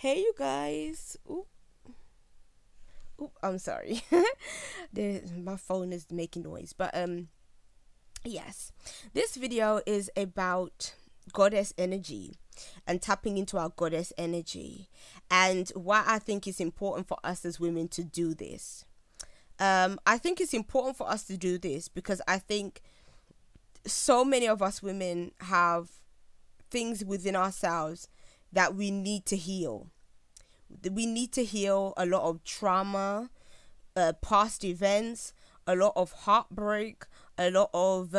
Hey, you guys. I'm sorry. My phone is making noise. But yes. This video is about goddess energy and tapping into our goddess energy and why I think it's important for us as women to do this. I think it's important for us to do this because I think so many of us women have things within ourselves that we need to heal. We need to heal a lot of trauma, past events, a lot of heartbreak, a lot of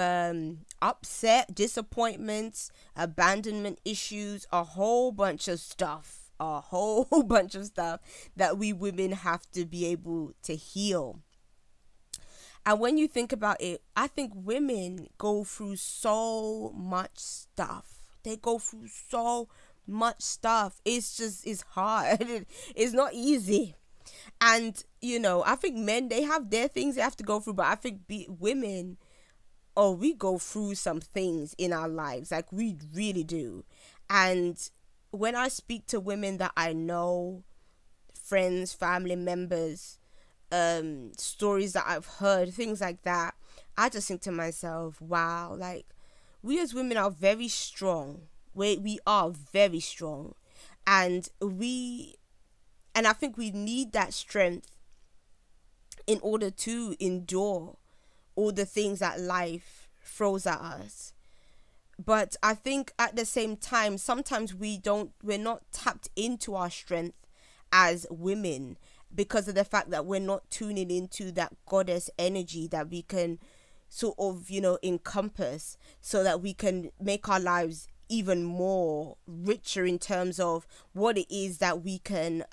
upset, disappointments, abandonment issues, a whole bunch of stuff. A whole bunch of stuff that we women have to be able to heal. And when you think about it, I think women go through so much stuff. They go through so much stuff. It's hard. It's not easy. And I think men, they have their things they have to go through, but I think women, oh, we go through some things in our lives, like we really do. And when I speak to women that I know, friends, family members, stories that I've heard, things like that, I just think to myself, wow, like we as women are very strong. We are very strong, and I think we need that strength in order to endure all the things that life throws at us. But I think at the same time, sometimes we're not tapped into our strength as women because of the fact that we're not tuning into that goddess energy that we can sort of, encompass, so that we can make our lives even more richer in terms of what it is that we can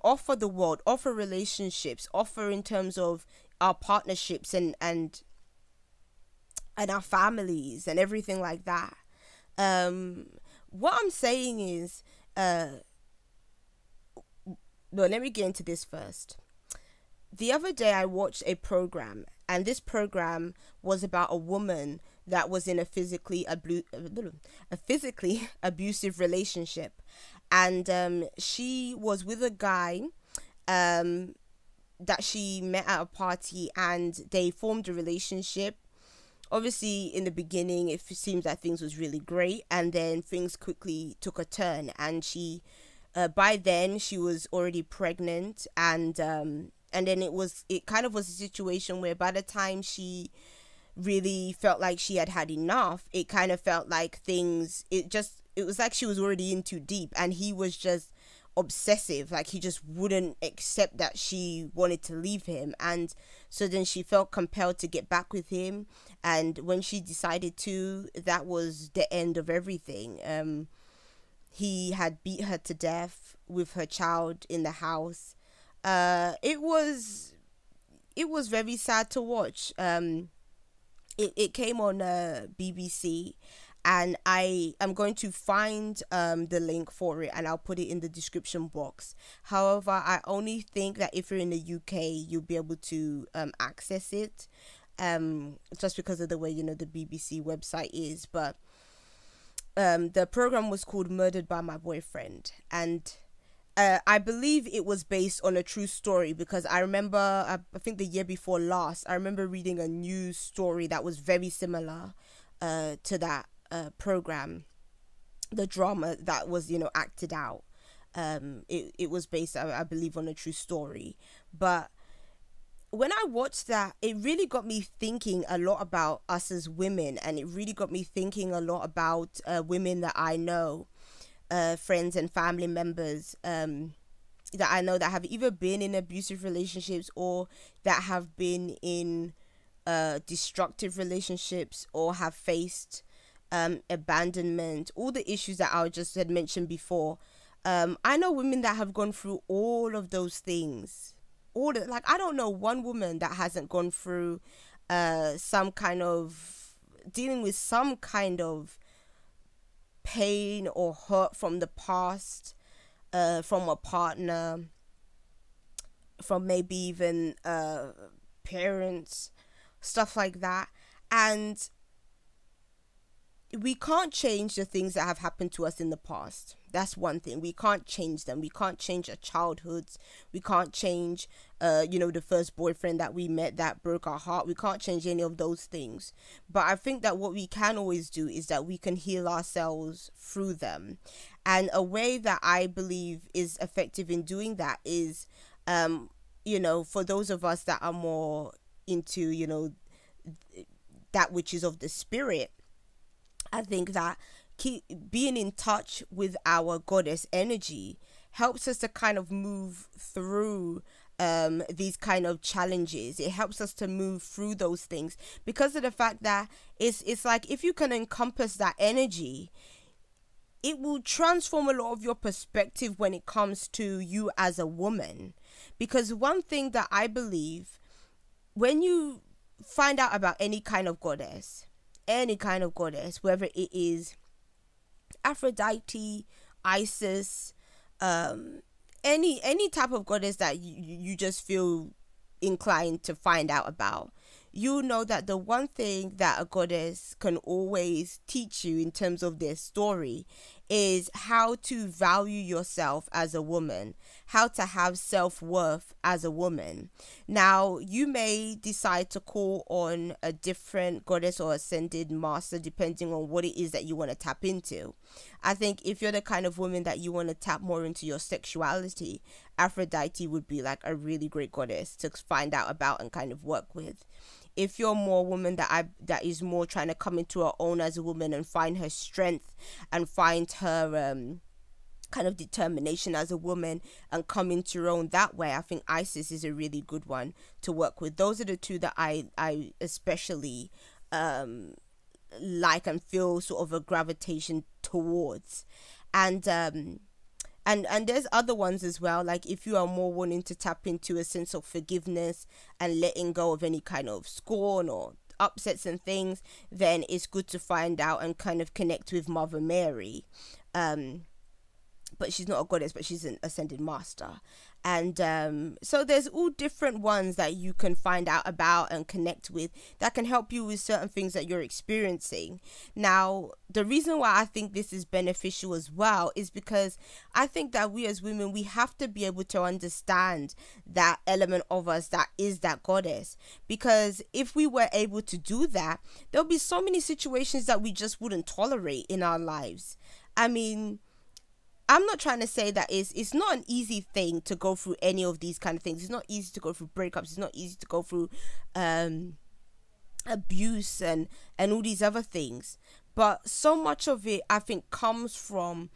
offer the world, offer relationships, offer in terms of our partnerships and our families and everything like that. Um, what I'm saying is, no, let me get into this first. The other day I watched a program, and this program was about a woman that was in a physically abusive relationship, and she was with a guy um, that she met at a party, and they formed a relationship. Obviously, in the beginning, it seems that things was really great, and then things quickly took a turn, and she by then she was already pregnant, and then it kind of was a situation where by the time she really felt like she had had enough, it kind of felt like it was like she was already in too deep, and he was just obsessive. Like, he just wouldn't accept that she wanted to leave him, and so then she felt compelled to get back with him. And when she decided to, that was the end of everything. He had beat her to death with her child in the house. It was very sad to watch. It came on BBC, and I am going to find the link for it, and I'll put it in the description box. However, I only think that if you're in the UK, you'll be able to access it, just because of the way the BBC website is. But the program was called Murdered by My Boyfriend, and I believe it was based on a true story, because I remember, I think the year before last, I remember reading a news story that was very similar to that program, the drama that was, acted out. It was based, I believe, on a true story. But when I watched that, it really got me thinking a lot about us as women, and it really got me thinking a lot about women that I know, friends and family members that I know that have either been in abusive relationships or that have been in destructive relationships or have faced abandonment, all the issues that I just had mentioned before. I know women that have gone through all of those things. Like, I don't know one woman that hasn't gone through some kind of dealing with some kind of pain or hurt from the past, from a partner, from maybe even parents, stuff like that. And we can't change the things that have happened to us in the past. That's one thing. We can't change them. We can't change our childhoods. We can't change, the first boyfriend that we met that broke our heart. We can't change any of those things. But I think that what we can always do is that we can heal ourselves through them. And a way that I believe is effective in doing that is, for those of us that are more into, that which is of the spirit, I think that being in touch with our goddess energy helps us to kind of move through these kind of challenges. It helps us to move through those things because of the fact that it's like if you can encompass that energy, it will transform a lot of your perspective when it comes to you as a woman. Because one thing that I believe, when you find out about any kind of goddess, whether it is Aphrodite, Isis, any type of goddess that you just feel inclined to find out about, you know that the one thing that a goddess can always teach you in terms of their story is how to value yourself as a woman, how to have self-worth as a woman. Now, you may decide to call on a different goddess or ascended master depending on what it is that you want to tap into. I think if you're the kind of woman that you want to tap more into your sexuality, Aphrodite would be like a really great goddess to find out about and kind of work with. If you're more a woman that is more trying to come into her own as a woman and find her strength and find her kind of determination as a woman and come into your own that way, I think Isis is a really good one to work with. Those are the two that I especially like and feel sort of a gravitation towards. And there's other ones as well, like if you are more wanting to tap into a sense of forgiveness and letting go of any kind of scorn or upsets and things, then it's good to find out and kind of connect with Mother Mary. But she's not a goddess, but she's an ascended master. And so there's all different ones that you can find out about and connect with that can help you with certain things that you're experiencing. Now, the reason why I think this is beneficial as well is because I think that we as women, we have to be able to understand that element of us that is that goddess. Because if we were able to do that, there'll be so many situations that we just wouldn't tolerate in our lives. I mean, I'm not trying to say that it's not an easy thing to go through any of these kind of things. It's not easy to go through breakups. It's not easy to go through abuse and all these other things. But so much of it, I think, comes from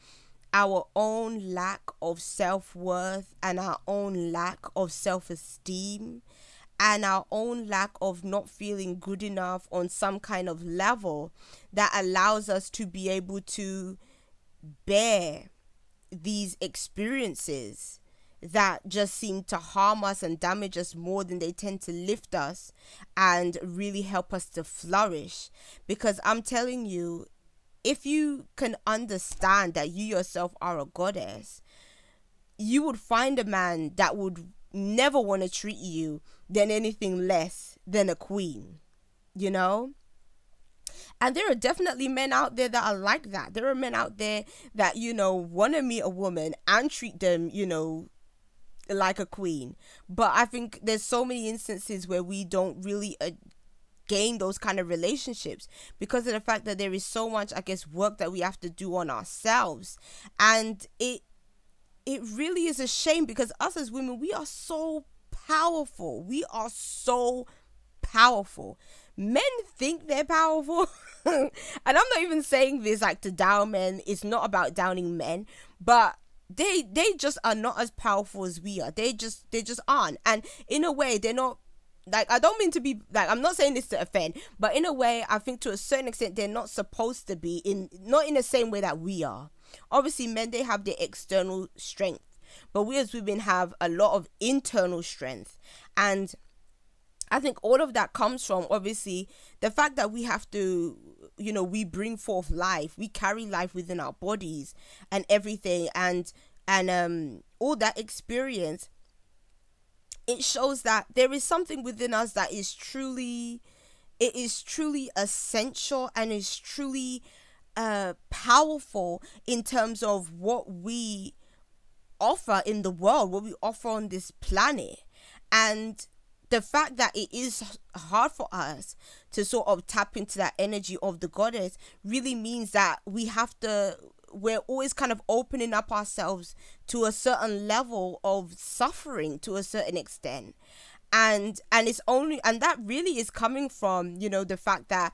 our own lack of self-worth and our own lack of self-esteem and our own lack of not feeling good enough on some kind of level that allows us to be able to bear these experiences that just seem to harm us and damage us more than they tend to lift us and really help us to flourish. Because I'm telling you, if you can understand that you yourself are a goddess, you would find a man that would never want to treat you than anything less than a queen, you know? And there are definitely men out there that are like that. There are men out there that, want to meet a woman and treat them, like a queen. But I think there's so many instances where we don't really gain those kind of relationships because of the fact that there is so much, I guess, work that we have to do on ourselves. And it really is a shame because us as women, we are so powerful. We are so powerful. Men think they're powerful. And I'm not even saying this like to down men. It's not about downing men, but they just are not as powerful as we are. They just aren't. And in a way, they're not, like, I don't mean to be, like, I'm not saying this to offend, but in a way, I think to a certain extent, they're not supposed to be not in the same way that we are. Obviously, men, they have their external strength, but we as women have a lot of internal strength. And I think all of that comes from, obviously, the fact that we have to, we bring forth life. We carry life within our bodies and everything. And all that experience, it shows that there is something within us that is truly essential and is truly powerful in terms of what we offer in the world, what we offer on this planet. And the fact that it is hard for us to sort of tap into that energy of the goddess really means that we're always kind of opening up ourselves to a certain level of suffering to a certain extent. And it's only, and that really is coming from, the fact that,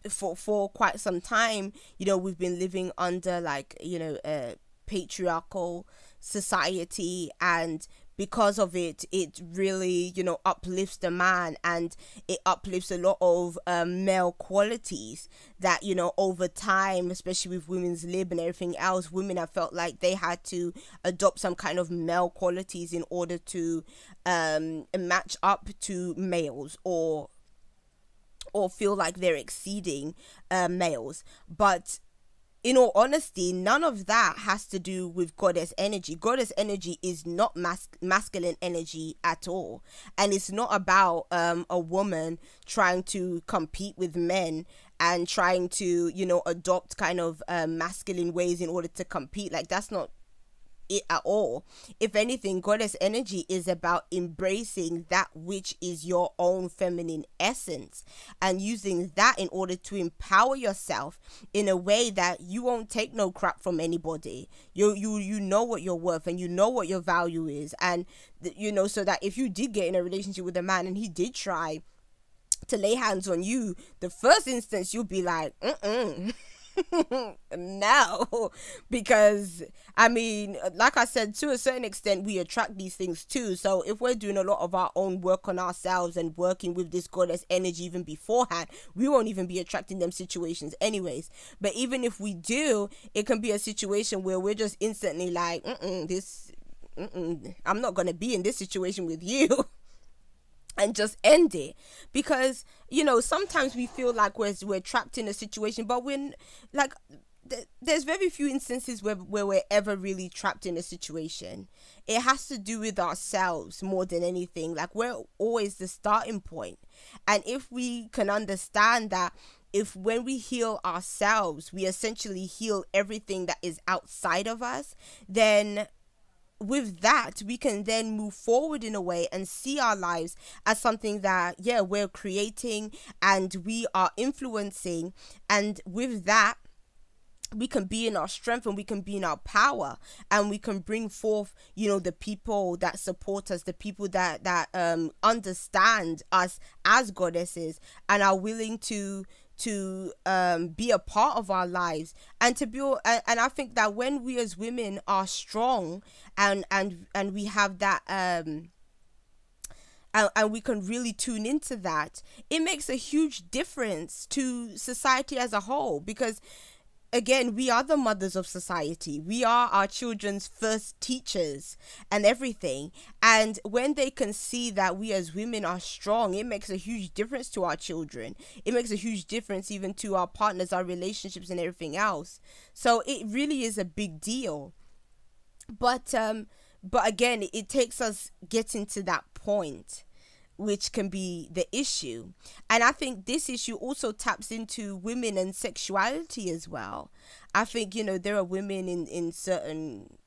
for quite some time, we've been living under like, a patriarchal society, and because of it really, uplifts the man, and it uplifts a lot of male qualities that, over time, especially with women's lib and everything else, women have felt like they had to adopt some kind of male qualities in order to match up to males, or feel like they're exceeding males. But in all honesty, none of that has to do with goddess energy. Goddess energy is not masculine energy at all. And it's not about a woman trying to compete with men and trying to, adopt kind of masculine ways in order to compete. Like, that's not it at all. If anything, goddess energy is about embracing that which is your own feminine essence, and using that in order to empower yourself in a way that you won't take no crap from anybody. You know what you're worth, and you know what your value is, and so that if you did get in a relationship with a man and he did try to lay hands on you, the first instance you'll be like, no, because I mean, like I said, to a certain extent we attract these things too. So if we're doing a lot of our own work on ourselves and working with this goddess energy even beforehand, we won't even be attracting them situations anyways. But even if we do, it can be a situation where we're just instantly like, I'm not gonna be in this situation with you. And just end it. Because sometimes we feel like we're trapped in a situation, but when, like, there's very few instances where we're ever really trapped in a situation. It has to do with ourselves more than anything. Like, we're always the starting point. And if we can understand that, if when we heal ourselves, we essentially heal everything that is outside of us, then with that we can then move forward in a way and see our lives as something that we're creating and we are influencing, and with that we can be in our strength and we can be in our power, and we can bring forth the people that support us, the people that understand us as goddesses and are willing to be a part of our lives, and to build. And I think that when we as women are strong and we have that and we can really tune into that, it makes a huge difference to society as a whole. Because again, we are the mothers of society. We are our children's first teachers and everything. And when they can see that we as women are strong, it makes a huge difference to our children. It makes a huge difference even to our partners, our relationships and everything else. So it really is a big deal. But again, it takes us getting to that point, which can be the issue. And I think this issue also taps into women and sexuality as well. I think, there are women in certain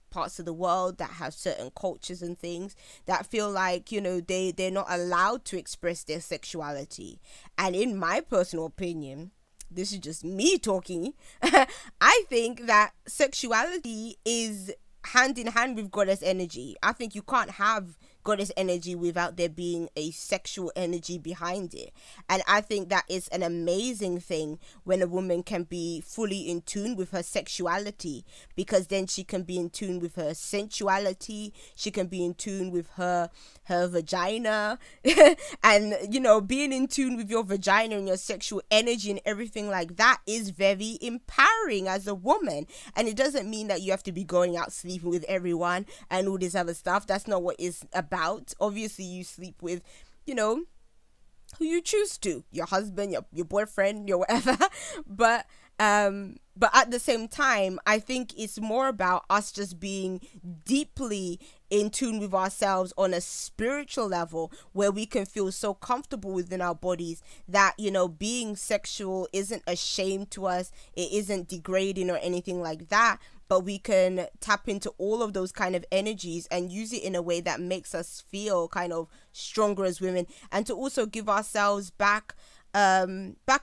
parts of the world that have certain cultures and things that feel like, they're not allowed to express their sexuality. And in my personal opinion, this is just me talking, I think that sexuality is hand in hand with goddess energy. I think you can't have goddess energy without there being a sexual energy behind it. And I think that is an amazing thing when a woman can be fully in tune with her sexuality, because then she can be in tune with her sensuality, she can be in tune with her vagina and being in tune with your vagina and your sexual energy and everything like that is very empowering as a woman. And it doesn't mean that you have to be going out sleeping with everyone and all this other stuff. That's not what it's about. Obviously you sleep with who you choose to, your husband, your boyfriend, your whatever, but but at the same time, I think it's more about us just being deeply in tune with ourselves on a spiritual level, where we can feel so comfortable within our bodies that, you know, being sexual isn't a shame to us, it isn't degrading or anything like that, but we can tap into all of those kind of energies and use it in a way that makes us feel kind of stronger as women, and to also give ourselves back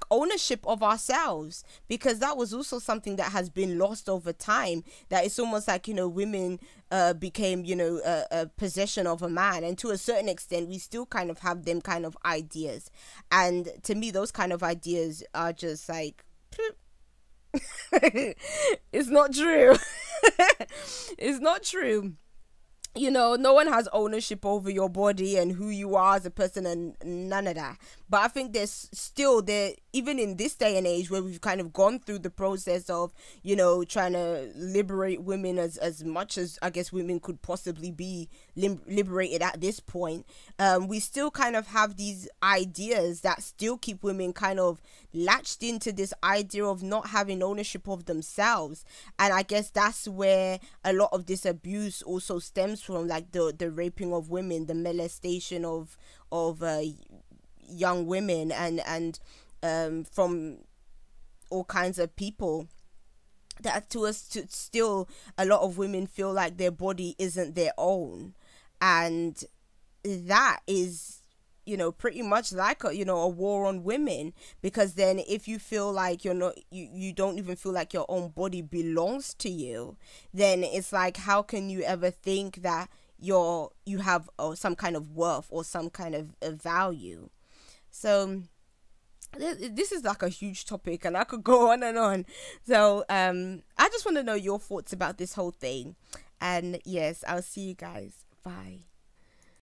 ownership of ourselves, because that was also something that has been lost over time, that it's almost like, you know, women became, you know, a possession of a man, and to a certain extent we still kind of have them kind of ideas, and to me those kind of ideas are just like it's not true. It's not true. You know, no one has ownership over your body and who you are as a person, and none of that. But I think there's still there, even in this day and age where we've kind of gone through the process of, you know, trying to liberate women as much as I guess women could possibly be liberated at this point. We still kind of have these ideas that still keep women kind of latched into this idea of not having ownership of themselves. And I guess that's where a lot of this abuse also stems from, like the raping of women, the molestation of young women, and from all kinds of people, that to us to still a lot of women feel like their body isn't their own. And that is, you know, pretty much like a, you know, a war on women, because then if you feel like you're not, you don't even feel like your own body belongs to you, then it's like, how can you ever think that you have some kind of worth or some kind of value? So this is like a huge topic and I could go on and on. So I just want to know your thoughts about this whole thing. And yes, I'll see you guys. Bye.